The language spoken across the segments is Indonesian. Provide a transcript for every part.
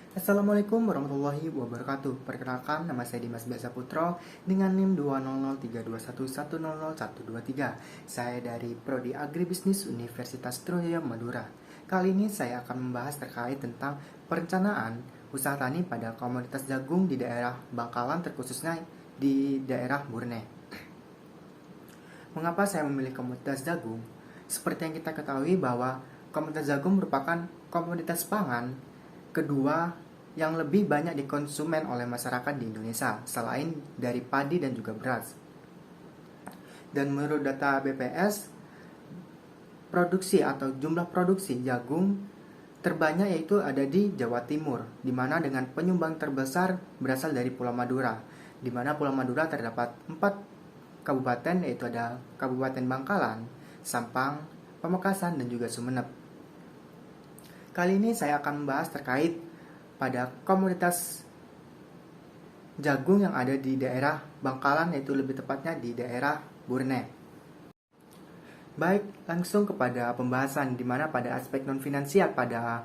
Assalamualaikum warahmatullahi wabarakatuh. Perkenalkan, nama saya Dimas Biasa Putro dengan NIM 2003211000123. Saya dari Prodi Agribisnis Universitas Trunojoyo Madura. Kali ini saya akan membahas terkait tentang perencanaan usaha tani pada komoditas jagung di daerah Bangkalan, terkhususnya di daerah Burne. Mengapa saya memilih komoditas jagung? Seperti yang kita ketahui bahwa komoditas jagung merupakan komoditas pangan kedua yang lebih banyak dikonsumen oleh masyarakat di Indonesia selain dari padi dan juga beras. Dan menurut data BPS, produksi atau jumlah produksi jagung terbanyak yaitu ada di Jawa Timur, di mana dengan penyumbang terbesar berasal dari Pulau Madura, di mana Pulau Madura terdapat 4 kabupaten, yaitu ada Kabupaten Bangkalan, Sampang, Pamekasan, dan juga Sumeneb. Kali ini saya akan membahas terkait pada komoditas jagung yang ada di daerah Bangkalan, yaitu lebih tepatnya di daerah Burne. Baik, langsung kepada pembahasan, di mana pada aspek non-finansial pada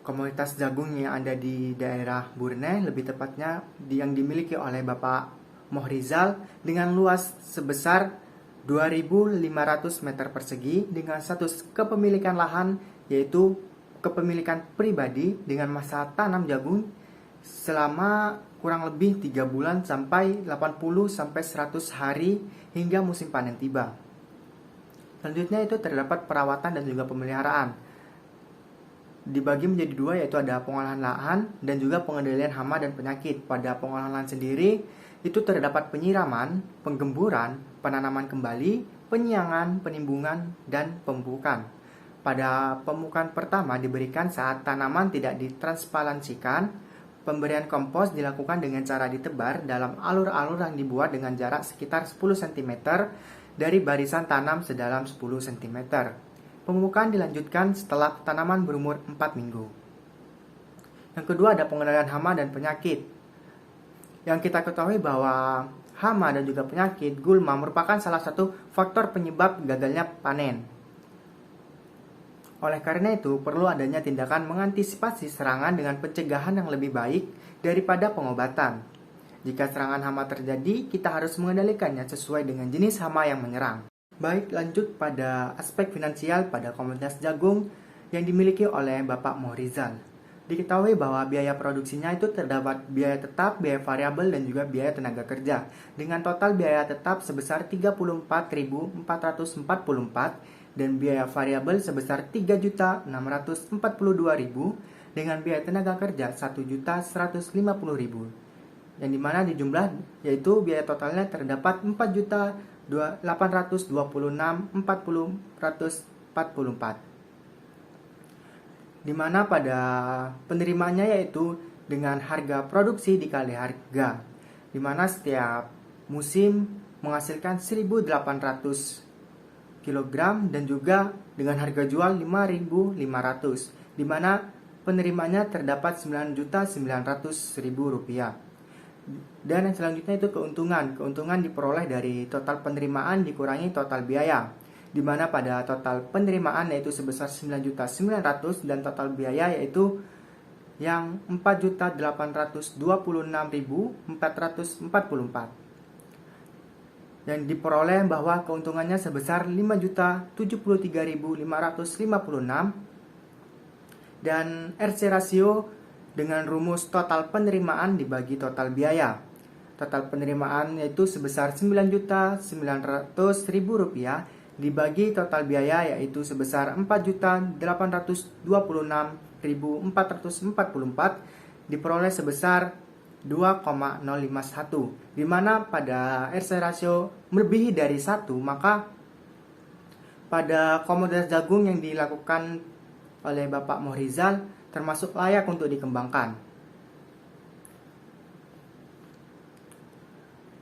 komoditas jagung yang ada di daerah Burne, lebih tepatnya yang dimiliki oleh Bapak Mohrizal dengan luas sebesar 2.500 meter persegi dengan status kepemilikan lahan yaitu kepemilikan pribadi dengan masa tanam jagung selama kurang lebih 3 bulan sampai 80-100 hari hingga musim panen tiba. Selanjutnya itu terdapat perawatan dan juga pemeliharaan. Dibagi menjadi dua, yaitu ada pengolahan lahan dan juga pengendalian hama dan penyakit. Pada pengolahan lahan sendiri itu terdapat penyiraman, penggemburan, penanaman kembali, penyiangan, penimbungan, dan pemupukan. Pada pemupukan pertama diberikan saat tanaman tidak ditransparansikan. Pemberian kompos dilakukan dengan cara ditebar dalam alur-alur yang dibuat dengan jarak sekitar 10 cm dari barisan tanam sedalam 10 cm. Pemupukan dilanjutkan setelah tanaman berumur 4 minggu. Yang kedua ada pengendalian hama dan penyakit. Yang kita ketahui bahwa hama dan juga penyakit gulma merupakan salah satu faktor penyebab gagalnya panen. Oleh karena itu, perlu adanya tindakan mengantisipasi serangan dengan pencegahan yang lebih baik daripada pengobatan. Jika serangan hama terjadi, kita harus mengendalikannya sesuai dengan jenis hama yang menyerang. Baik, lanjut pada aspek finansial pada komoditas jagung yang dimiliki oleh Bapak Mohrizal. Diketahui bahwa biaya produksinya itu terdapat biaya tetap, biaya variabel, dan juga biaya tenaga kerja. Dengan total biaya tetap sebesar 34.444 dan biaya variabel sebesar 3.642.000 dengan biaya tenaga kerja 1.150.000. Yang dimana di jumlah yaitu biaya totalnya terdapat 4.826.444, di mana pada penerimanya yaitu dengan harga produksi dikali harga, di mana setiap musim menghasilkan 1.800 kg dan juga dengan harga jual 5.500, di mana penerimanya terdapat 9.900.000 rupiah. Dan yang selanjutnya itu keuntungan diperoleh dari total penerimaan dikurangi total biaya, di mana pada total penerimaan yaitu sebesar 9.900.000 dan total biaya yaitu yang 4.826.444, dan diperoleh bahwa keuntungannya sebesar 5.073.556 dan RC rasio dengan rumus total penerimaan dibagi total biaya. Total penerimaan yaitu sebesar 9.900.000 rupiah dibagi total biaya yaitu sebesar 4.826.444 diperoleh sebesar 2,051, di mana pada RC rasio melebihi dari 1, maka pada komoditas jagung yang dilakukan oleh Bapak Mohrizal termasuk layak untuk dikembangkan.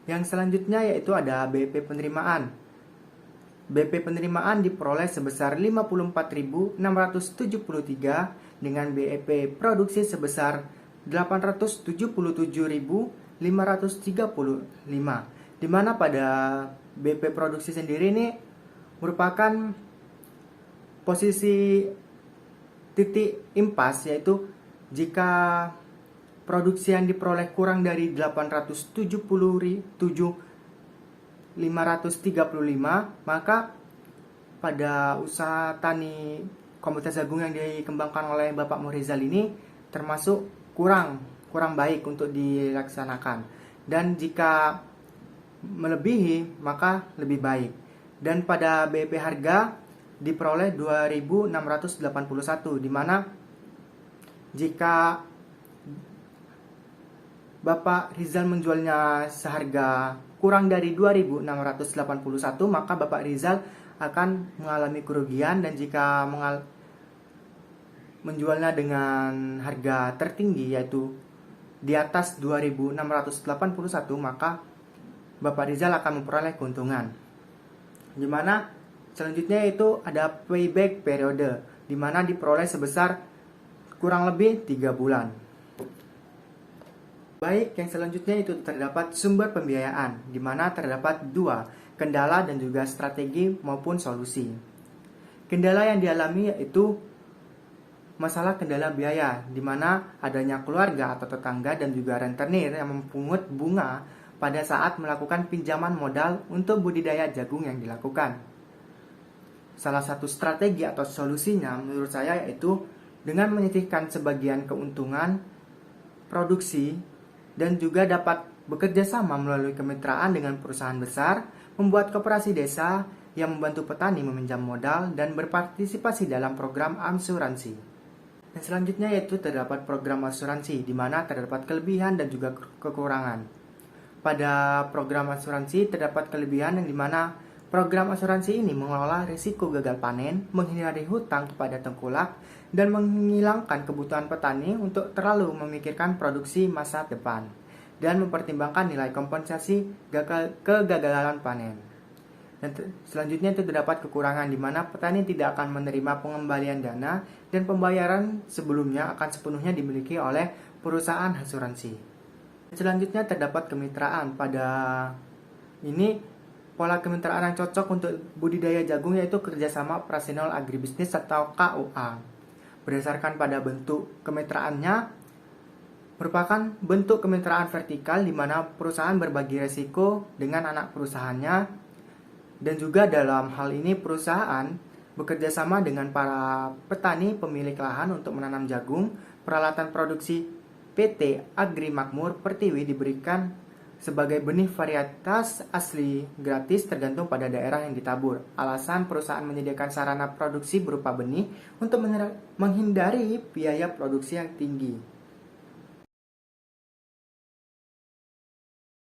Yang selanjutnya yaitu ada BP penerimaan. BP penerimaan diperoleh sebesar 54.673 dengan BEP produksi sebesar 877.535, di mana pada BP produksi sendiri ini merupakan posisi titik impas, yaitu Jika produksi yang diperoleh kurang dari 870.535, maka pada usaha tani komoditas jagung yang dikembangkan oleh Bapak Muhrizal ini termasuk kurang baik untuk dilaksanakan. Dan jika melebihi maka lebih baik. Dan pada BIP harga diperoleh 2.681, di mana jika Bapak Rizal menjualnya seharga kurang dari 2.681, maka Bapak Rizal akan mengalami kerugian. Dan jika menjualnya dengan harga tertinggi yaitu di atas 2.681, maka Bapak Rizal akan memperoleh keuntungan. Di mana selanjutnya itu ada payback periode, di mana diperoleh sebesar kurang lebih 3 bulan. Baik, yang selanjutnya itu terdapat sumber pembiayaan, di mana terdapat 2, kendala dan juga strategi maupun solusi. Kendala yang dialami yaitu masalah kendala biaya, di mana adanya keluarga atau tetangga dan juga rentenir yang memungut bunga pada saat melakukan pinjaman modal untuk budidaya jagung yang dilakukan. Salah satu strategi atau solusinya menurut saya yaitu dengan menyisihkan sebagian keuntungan produksi dan juga dapat bekerja sama melalui kemitraan dengan perusahaan besar, membuat koperasi desa yang membantu petani meminjam modal dan berpartisipasi dalam program asuransi. Dan selanjutnya yaitu terdapat program asuransi, di mana terdapat kelebihan dan juga kekurangan. Pada program asuransi terdapat kelebihan yang dimana program asuransi ini mengelola risiko gagal panen, menghindari hutang kepada tengkulak, dan menghilangkan kebutuhan petani untuk terlalu memikirkan produksi masa depan, dan mempertimbangkan nilai kompensasi kegagalan panen. Dan selanjutnya itu terdapat kekurangan, di mana petani tidak akan menerima pengembalian dana dan pembayaran sebelumnya akan sepenuhnya dimiliki oleh perusahaan asuransi. Selanjutnya terdapat kemitraan. Pada ini pola kemitraan yang cocok untuk budidaya jagung yaitu kerjasama operasional agribisnis atau KOA. Berdasarkan pada bentuk kemitraannya, merupakan bentuk kemitraan vertikal di mana perusahaan berbagi risiko dengan anak perusahaannya, dan juga dalam hal ini perusahaan bekerja sama dengan para petani pemilik lahan untuk menanam jagung. Peralatan produksi PT Agri Makmur Pertiwi diberikan sebagai benih varietas asli gratis tergantung pada daerah yang ditabur. Alasan perusahaan menyediakan sarana produksi berupa benih untuk menghindari biaya produksi yang tinggi.